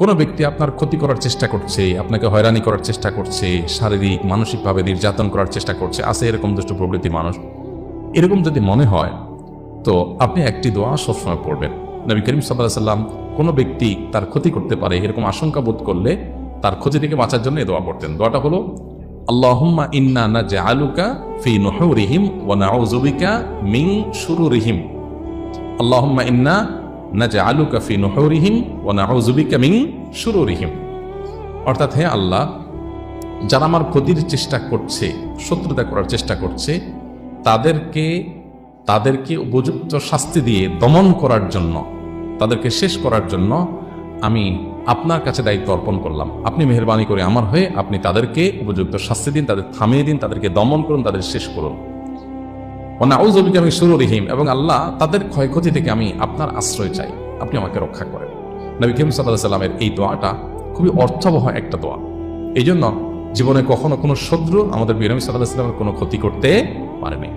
কোনো ব্যক্তি আপনার ক্ষতি করার চেষ্টা করছে, আপনাকে হয়রানি করার চেষ্টা করছে, শারীরিক মানসিকভাবে নির্যাতন করার চেষ্টা করছে, আছে এরকম দুষ্ট প্রবৃত্তি মানুষ, এরকম যদি মনে হয় তো আপনি একটি দোয়া সবসময় পড়বেন। নবী করিম সাল্লাল্লাহু আলাইহি ওয়াসাল্লাম কোনো ব্যক্তি তার ক্ষতি করতে পারে এরকম আশঙ্কা বোধ করলে তার ক্ষতি থেকে বাঁচার জন্য এই দোয়া পড়তেন। দোয়াটা হলো আল্লাহুম্মা ইন্না নাজআলুকা ফি নুহুরিহিম ওয়া নাউযু বিকা মিন শুরুরিহিম। আল্লাহুম্মা ইন্না নাজআলুকা ফি নুহুরিহিম ওয়া নাউযু বিকা মিন শুরুরিহিম। অর্থাৎ হে আল্লাহ, যারা আমার ক্ষতির চেষ্টা করছে, শত্রুতা করার চেষ্টা করছে, তাদেরকে উপযুক্ত শাস্তি দিয়ে দমন করার জন্য, তাদেরকে শেষ করার জন্য আমি আপনার কাছে দায়িত্ব অর্পণ করলাম। আপনি মেহেরবানি করে আমার হয়ে আপনি তাদেরকে উপযুক্ত শাস্তি দিন, তাদের থামিয়ে দিন, তাদেরকে দমন করুন, তাদের শেষ করুন। নাউযু বিকা মিন শুরুরিহিম, এবং আল্লাহ তাদের ক্ষয়ক্ষতি থেকে আমি আপনার আশ্রয় চাই, আপনি আমাকে রক্ষা করেন। নবী করিম সাল্লাল্লাহু আলাইহি ওয়াসাল্লামের এই দোয়াটা খুবই অর্থবহ একটা দোয়া। এই জন্য জীবনে কখনো কোনো শত্রু আমাদের নবী সাল্লাল্লাহু আলাইহি ওয়াসাল্লামের কোনো ক্ষতি করতে পারেনি।